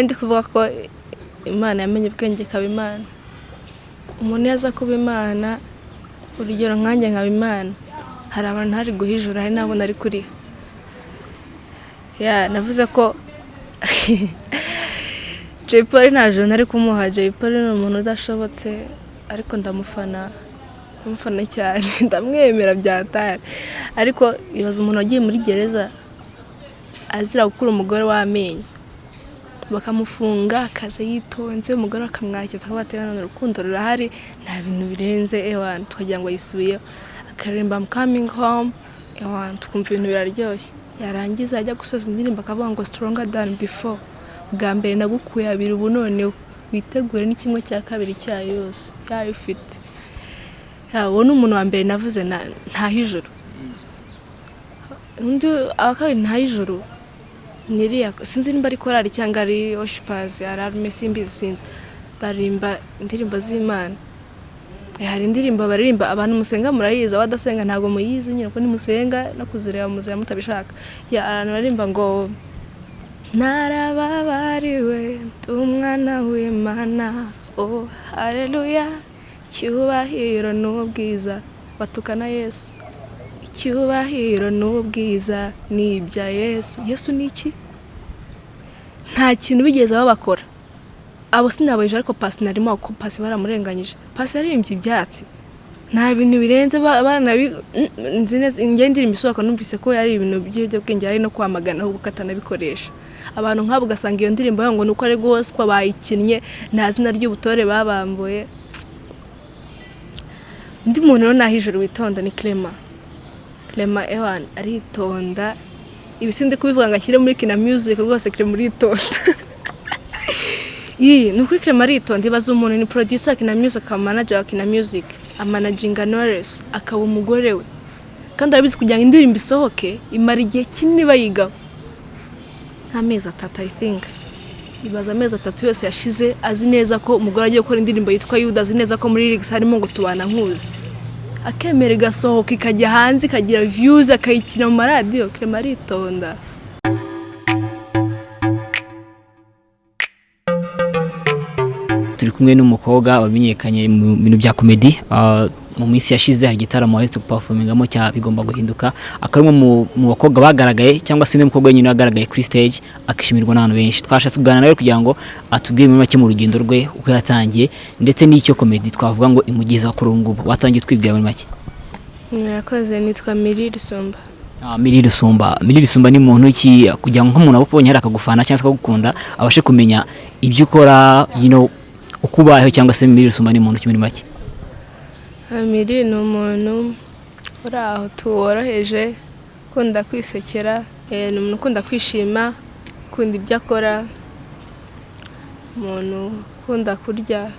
ndi kuvuga ko Imana yamenye ubwenge kaba Imana. Umuntu yaza kuba Imana, urugero nkanjye nkaba Imana, hari abantu hari guhijura, hari nabo nari kuri. Navuze ko Jay Polly nta joro nari kumuha. Jay Polly ni umuntu udashobotse, ariko ndamufana cyane, ndamwemera byatari. Ariko ibaza umuntu wagiye muri gereza azira gukura umugore w'amenyo, bakamufunga akaza yitonze, umugore akamwakira, akabatera n'urukundo rurahari, nta bintu birenze ewana, tukagira ngo yisubiye akaririmba I'm coming home, ewana tukumva ibintu biraryoshye. Yarangiza ajya gusoza indirimbo akavuga ngo stronger than before, bwa mbere nagukuye abiri, ubu none witegure ni kimwe cya kabiri cyayo yose yayo ufite. Uwo ni umuntu wa mbere navuze nta hijuru. Undi akabiri nta hijuru niriya, sinzi nimba ari korali cyangwa ari worshipers, ararume simbizi, sinzi, barimba indirimbo z'Imana. Hari indirimbo baririmba abantu musenga murayiza, abadasenga ntabwo muyizi nyine, ko nimusenga no kuzireba muzira mutabishaka. Abantu barimba ngo narababariwe umwana w'Imana, oh haleluya, icyubahiro n'ubwiza, batukana Yesu, icyubahiro n'ubwiza ni ibya Yesu. Yesu ni iki? Nta kintu bigeze babakora. Abo sinabaje, ariko Pasi narimo ko Pasi baramurenganyije. Pasi yaririmbye ibyatsi, nta bintu birenze nzineze. Indirimbo isohoka numvise ko yari ibintu by'ubwenge, ari no kwamagana ahubwo katanabikoresha. Abantu nk'abo ugasanga iyo ndirimbo ngo nuko ari gospel bayikinnye, nta zina ry'ubutore babambuye. Undi muntu rero nahijuru witonda ni Clement ewan aritonda, ibisindi kubivuga ngo ashyire muri Kina Music, rwose Clement aritonda. Nukuri Clement aritonda. Ibaza umuntu ni producer wa Kina Music, akaba manager wa Kina Music, amanaginga Knwoless, akaba umugore we, kandi arabizi kugira ngo indirimbo isohoke imara igihe kinini bayigaho, nk'amezi 3 I think. Ibaza amezi 3 yose yashize azi neza ko umugore agiye gukora indirimbo yitwa Yuda, azi neza ko muri lyrics harimo ngo tubana nkuzi, akemera igasohoka ikajya hanze ikagira views, akayikina mu maradiyo. Clement aritonda. Turi kumwe n'umukobwa wamenyekanye mu bintu bya comedy. Mu minsi yashize hari gitaramo ahetse performingamo cya bigomba guhinduka, akarimo mu bakobwa bagaragaye, cyangwa se n'umukobwa wenyine wagaragaye kuri stage akishimirwa n'abantu benshi. Twashatse kuganira nawe kugira ngo atubwire muri make mu rugendo rwe uko yatangiye, ndetse n'icyo comedy twavuga ngo imugeza ku rungubu. Watangiye twibwira muri make. Murakoze, nitwa Milly Rusumba. Milly Rusumba ni muntu ki, kugira ngo nk'umuntu abonye hari akagufana cyangwa se akagukunda abashe kumenya ibyo ukora, ukubayeho, cyangwa se Milly Rusumba ni muntu ki muri make? Milly ni umuntu uri aho tuworoheje, ukunda kwisekera, ni umuntu ukunda kwishima, ukunda ibyo akora, umuntu ukunda kurya,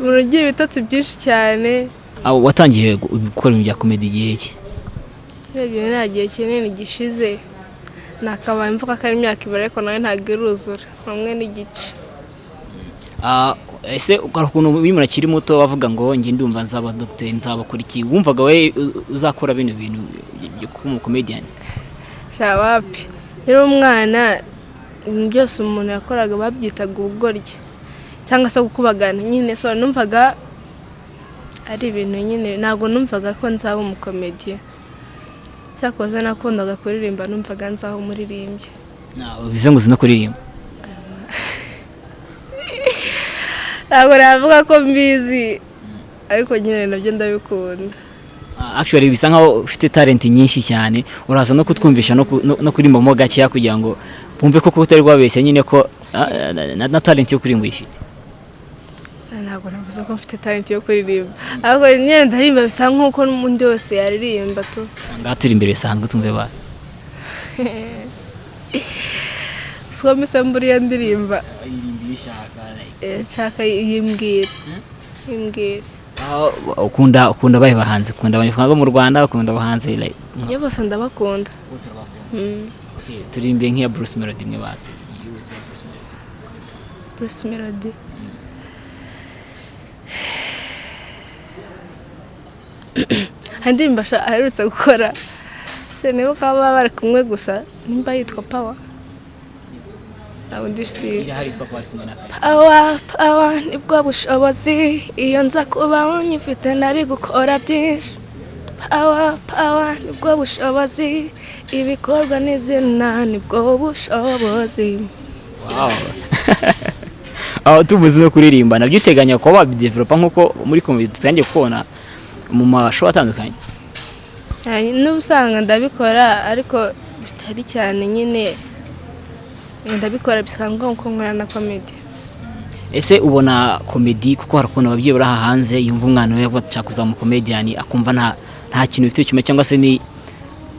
umuntu ugira ibitotsi byinshi cyane. Watangiye gukora ibintu bya comedy igihe ki? Ibyo nta gihe kinini gishize, nakabaye mvuga ko ari imyaka 2, ariko nawe ntabwo iruzura, hamwe n'igice. Ese ukuntu bimura kiri muto wavuga ngo nge ndumva nzaba doctor, nzaba kuri iki, wumvaga we uzakora bino bintu byo kuba comedian? Shawapi, rero umwana byose umuntu yakoraga babyitaga ubugoryi cyangwa se gukubagana nyine, so numvaga ari ibintu nyine, ntabwo numvaga ko nzaba umukomedian. Cyakoze nakundaga kuririmba, numvaga nzaho umuririmbyi. Bize ngo zinakuririmba? Ntabwo navuga ko mbizi, ariko nyine nabyo ndabikunda. Actually bisa nkaho ufite talent nyinshi cyane, uraza no kutwumvisha no kuririmba mo gakeya kugira ngo bumve ko utari rwabeshya nyine ko na talent yo kuririmba uyifite. Ntabwo navuze ko mfite talent yo kuririmba, ariko nyine ndaririmba bisa nkuko n'undi wese yaririmba tu. Ngaha turi imbere bisanzwe tumve basi. Siko mbese buriya ndirimba. Irimbisha Chaka yimbwira. Ukunda bahe bahanze, ukunda abanyarwanda bo mu Rwanda, ukunda abahanze like? Yo bose ndabakunda. Bose bakunda. Okay, turimbe nk'iya Bruce Melody mwe basi. Bruce Melody. Handi mbasha aherutse gukora se nibuka baba bari kumwe gusa nimba yitwa Power nabundi si irahari twa kwari kumwe na Power nibwo bushobozi iyo nza kuba unyifite nari gukora byinshi Power nibwo bushobozi ibikorwa n'izina nibwo bushobozi. Wow. Aho tubuze no kuririmba nabyo uteganya kuba wabidevelopa nkuko muri comedy tutangiye kubona mu mashow atandukanye. N'ubusanga ndabikora ariko bitari cyane nyine ndabikora bisanzwe nko nkora na comedy. Ese ubona comedy kuko harakona ababyeyi bari hanze yumva umwana we yashaka kuzamu comedian akumva nta kintu bifite cyuma cyangwa se ni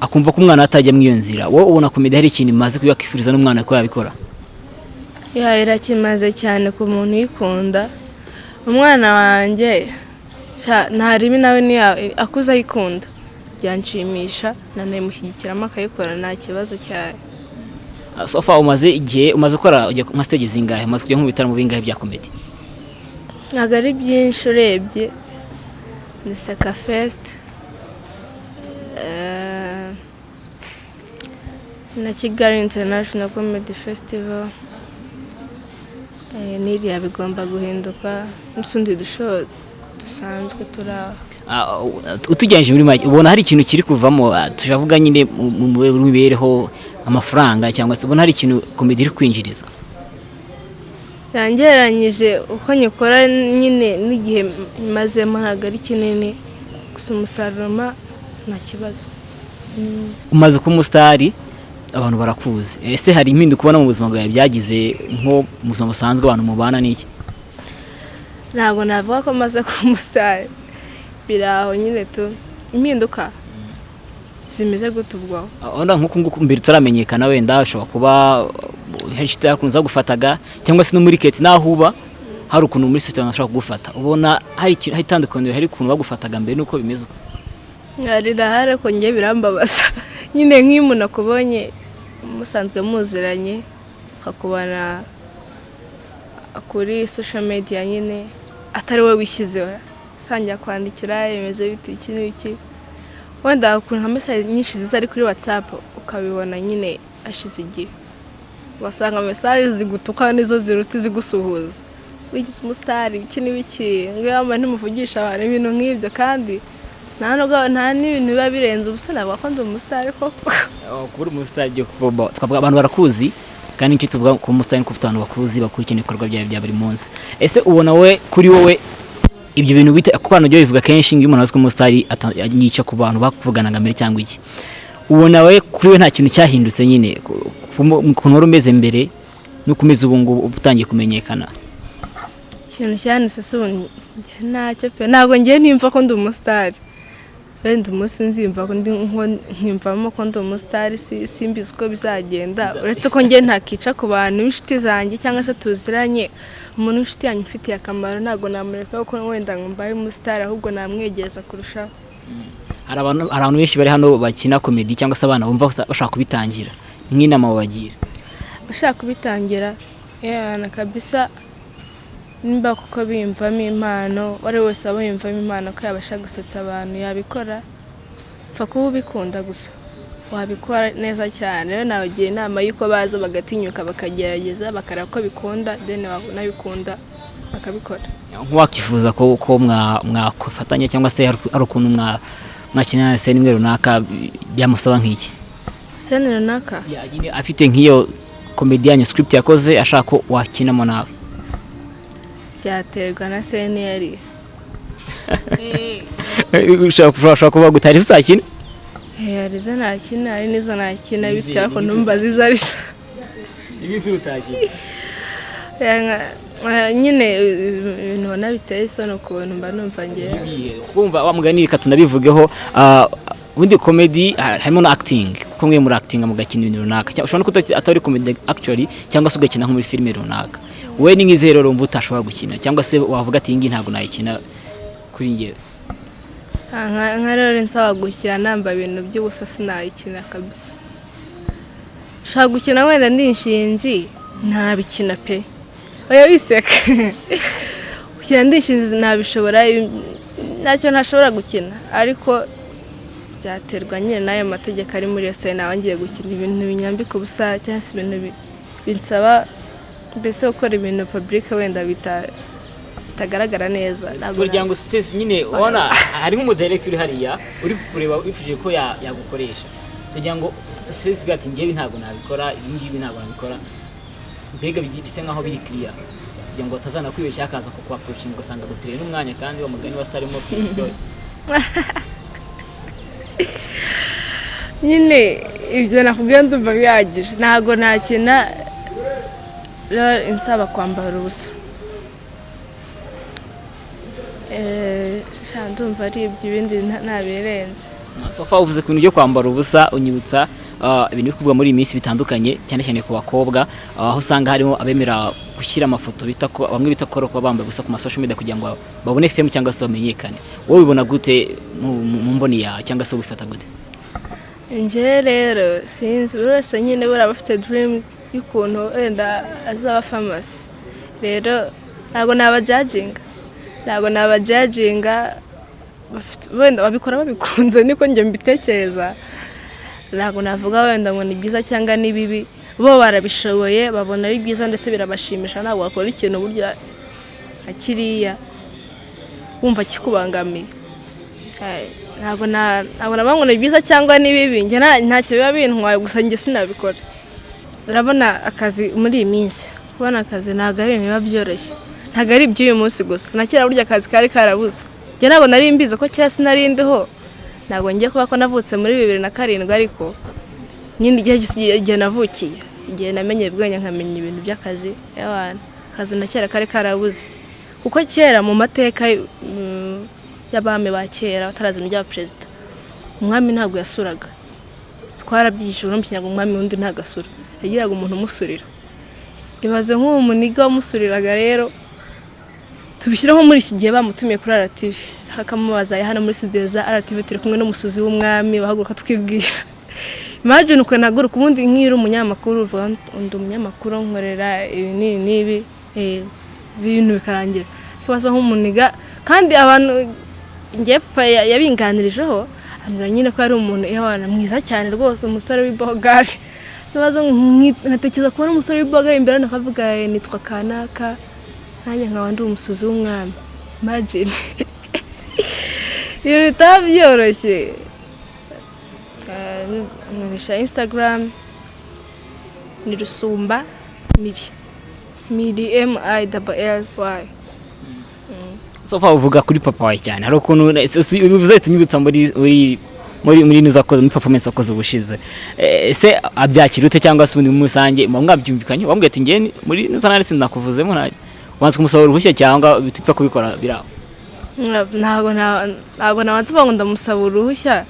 akumva ko umwana atajya mu iyo nzira wowe ubona comedy hari ikintu imaze kuyakifuriza n'umwana ko yabikora? Ya irakimaze cyane ku muntu yikunda. Umwana wanjye ntaribi nawe ni akuza yikunda byanshimisha nane mushyigikiramo akayikora nta kibazo cyayo. So far umaze igihe umaze gukora nka stage zingahe umaze kujya mu bitaramo bingahe bya comedy? Ntabwo ari byinshi urebye ni Seka Fest na Kigali International Comedy Festival n'iriya bigomba guhinduka n'utundi dusho dusanzwe turaho. Utujyanje muri make ubona hari ikintu kiri kuvamo tujavuga nyine mu mibereho amafaranga cyangwa se ubona hari ikintu comedy iri kwinjiriza? Yangeranyije uko nyikora nyine n'igihe mazemo ntabwo ari kinini gusa umusaruro nta kibazo. Umaze ku mustari abantu barakuzi. Ese hari impinduka ubona mu buzima bwawe byagize nko mu buzima busanzwe abantu mubana n'iki? Ntabwo navuga ko maze ku mustari biraho nyine tu impinduka zimeze gutubwaho. Onda nkuko mbere turamenyekana wenda ashobora kuba hejite yakunza gufataga cyangwa se no muri keti nahuba hari ukuntu muri system ashaka kugufata. Ubona hari itandukaniro hari ukuntu bagufataga mbere nuko bimeze uko? Ngarira ko ngiye birambabaza nyine nk'umuntu akubonye musanzwe muziranye akakubana kuri social media nyine atari we wishyizeho tangira kwandikira yemeze biti iki n'iki wenda ukuntu message nyinshi zizari kuri WhatsApp ukabibona nyine ashize igihe wasanga message zigutuka nizo ziruti zigusuhuza wigize umustari iki n'ibiki ngo yamba ntimuvugisha abantu ibintu nk'ibyo kandi nta n'ibintu biba birenze ubusa nabwo ko ndi umustari koko. Kuri umustari byo kuba twavuga abantu barakuzi kandi icyo tuvuga ku mustari ko ufite abantu bakuzi bakurikirana ibikorwa byawe bya buri munsi. Ese ubona we kuri wowe ibyo bintu bite kuko abantu byo bivuga kenshi ngo umuntu azwi umustari atanyica ku bantu bakuvuganaga mbere cyangwa iki? Ubona we kuri we nta kintu cyahindutse nyine ukuntu wari umeze mbere no kumeza ubu ngubu utangiye kumenyekana? Ikintu cyanditse se ntacyo pe ntabwo ngiye nimva ko ndi umustari wenda umunsi nzimva ko nkimvamo ko ndi umustari simbizi uko bizagenda uretse ko ngiye ntakica ku bantu b'inshuti zanjye cyangwa se tuziranye umuntu w'inshuti yanjye ufitiye akamaro ntabwo namureka ko wenda ngo mbaye umustari ahubwo namwegereza kurushaho. Hari abantu benshi bari hano bakina comedy cyangwa se abana bumva bashaka kubitangira nk'inama babagira? Bashaka kubitangira yana kabisa nimba kuko bimvamo impano wari wese abo yimvamo impano ko yabasha gusetsa abantu yabikora pfa kuba ubikunda gusa wabikora neza cyane. Rero nabagira inama yuko baza bagatinyuka bakagerageza bakareba ko bikunda then nabikunda bakabikora. Nk'uwakifuza ko mwafatanya cyangwa se ari ukuntu mwakinana se nimwe runaka byamusaba nk'iki? Se runaka nyine afite nk'iyo comedian script yakoze ashaka ko wakinamo nawe? Byaterwa na seneri. Ushaka kuba gutari uzakina? Arizo nakina ari nizo nakina bitya ko numva zizarisa. Ibizi utakina? Nyine ibintu bona biteye isono kubona mba numva ngiye. Kumva wamuganirika tunabivugeho ubundi comedy harimo na acting kuko mwe muri acting mugakina ibintu runaka ushobora no atari comedy actually cyangwa se ugakina nko muri filime runaka. We ni nk'izero rumva utashobora gukina cyangwa se wavuga ati ngi ntago nayikina kuri ngewe? Nka rero nsaba gukina namba ibintu by'ubusa sinayikina kabisa. Shaka gukina wenda ndinshinzi ntabikina pe. Oya wiseka. Gukina ndinshinzi ntabishobora ntacyo ntashobora gukina ariko byaterwa nyine n'ayo mategeko ari muri yose nawe ngiye gukina ibintu binyambika ubusa cyangwa se ibintu binsaba mbese gukora ibintu public wenda bitagaragara neza. Turya ngo space nyine ubona hari nk'umudirector uri hariya uri kureba wifuje ko yagukoresha. Turya ngo space bati ngiye ntago nabikora ibingibi ntago nabikora. Mbega bise nkaho biri clear. Kugira ngo atazana kwibeshya akaza ko kwa approaching gusanga gutere n'umwanya kandi wa mugani wa star mo fito. Nyine ibyo nakubwiye ndumva bihagije ntago nakina insaba kwambara ubusa ndumva ari ibindi ntabirenze. So far uvuze ku bintu byo kwambara ubusa unyibutsa ibintu bikuvuga muri iyi minsi bitandukanye cyane cyane ku bakobwa aho usanga harimo abemera gushyira amafoto bita ko bamwe bita ko kuba bambaye gusa ku social media kugira ngo babone fame cyangwa se bamenyekane. Wowe ubona gute mu mboni ya cyangwa se ubifata gute? Nje rero sinzi buri wese nyine buri abafite dreams y'ukuntu wenda azaba famous. Rero ntago nabajudginga wenda babikora babikunze niko njye mbitekereza. Ntago navuga wenda ngo ni byiza cyangwa ni bibi, bo barabishoboye babona ari byiza ndetse birabashimisha. Ntago wakora ikintu burya akiriya wumva kikubangamiye. Ntago nabangona ni byiza cyangwa ni bibi, njye ntacyo biba bintwaye gusa njye sinabikora. Urabona akazi muri iyi minsi, kubona akazi ntago ari ibintu biba byoroshye, ntago ari iby'uyu munsi gusa. Nakera burya akazi kari karabuze, njye ntago nari mbizi ko cyase nari ndiho. Ntago ngiye kuba ko navutse muri 2007 ariko nyine igihe navukiye igihe namenye bwenge nkamenya ibintu by'akazi y'abantu. Akazi nakera kari karabuze kuko kera mu mateka y'abami ba kera batarazana ibya president umwami ntago yasuraga. Twarabyishije no mu umwami wundi ntagasura, yagiraga umuntu umusurira. Ibaze nk'umuniga umusuriraga rero tubishyiraho muri iki gihe bamutumiye kuri RTV hakamubaza hano muri studio za RTV turi kumwe n'umusuzi w'umwami bahaguruka twibwira. Imagine uko naguruka ubundi nk'iri umunyamakuru uvuga undi umunyamakuru nkorera ibi nibi ibintu bikarangira. Kibazo nk'umuniga kandi abantu ngiye yabinganirijeho ambwira nyine ko ari umuntu y'abana mwiza cyane rwose umusore w'ibogari. Kibazo nkatekereza kubona umusore w'ibogari imbere nakavuga nitwa kanaka nanjye nkaba ndi umusuzi w'umwami. Imagine iyo bitabyoroshye. Nkoresha Instagram ni Rusumba Milly MILLY. So far uvuga kuri papa wawe cyane hari ukuntu ubivuze tunyibutsa muri nizakoze muri performance wakoze ubushize. Ese abyakira ute cyangwa se ubundi mu musange mwabyumvikanye wambwiye ati ngiye muri nizanare sindakuvuzemo nta wanze kumusaba uruhushya cyangwa bitupfa kubikora biraho? Ntago nabanze ngo ndamusaba uruhushya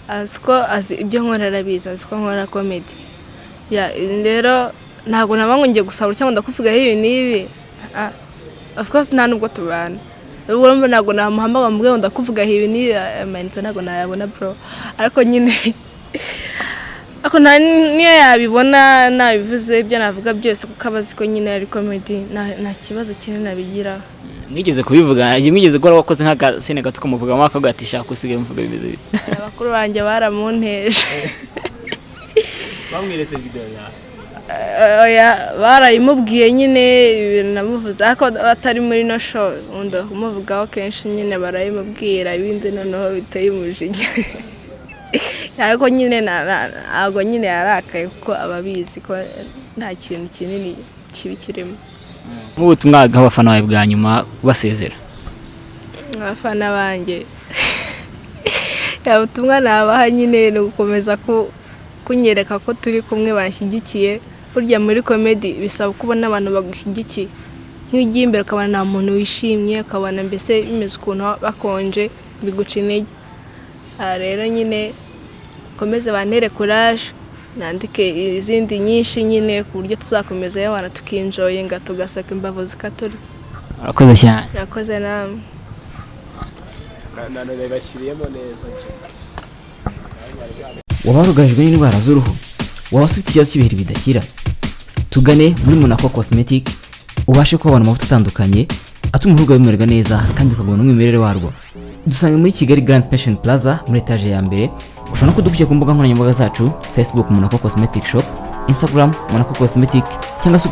aziko azi ibyo nkorera biza aziko nkora comedy rero ntago nabango ngiye gusaba cyangwa ndakuvuga ibi nibi. Of course nta nubwo tubana urumva ntago namuhamba bambwiye ndakuvuga ibi nibi amanita ntago nayabona bro ariko nyine ako niyo yabibona nabivuze ibyo navuga byose kuko abazi ko nyine ari comedy nta kibazo kinini nabigira. Mwigeze kubivuga mwigeze gora wakoze nk'aka sene gato kumuvuga mwaka gatisha kusigaye mvuga bimeze bite? Abakuru banjye baramunteje bamwiretse video oya barayimubwiye nyine ibintu namuvuze ariko atari muri no show undo kumuvugaho kenshi nyine barayimubwira ibindi noneho biteye umujinya. Ariko nyine ntago nyine yarakaye kuko ababizi ko nta kintu kinini kibi kirimo. Nk'ubutumwa bw'abafana bawe bwa nyuma basezera? Abafana banjye ubutumwa nabaha nyine ni gukomeza kunyereka ko turi kumwe banshyigikiye. Burya muri comedy bisaba kubona abantu bagushyigikiye nk'igiye imbere ukabona nta muntu wishimye ukabona mbese bimeze ukuntu bakonje biguca intege. Rero nyine komeze bantere courage nandike izindi nyinshi nyine ku buryo tuzakomeza y'abana tukinjoye nga tugasaka imbavu zikaturi. Urakoze cyane. Urakoze namwe. None bashyiriyemo neza. Wabarugajwe n'indwara z'uruhu waba ufite ikibazo cy'ibiheri bidakira tugane muri Monaco Cosmetic ubashe kubona amavuta atandukanye atuma uruhu rwawe rumererwa neza kandi ukabona umwimerere warwo. dusanga muri Kigali Grand Pension Plaza muri etage ya mbere. Ushobora no kudukurikira ku mbuga nkoranyambaga zacu, Facebook Monaco Cosmetic Shop, Instagram Monaco Cosmetic, cyangwa se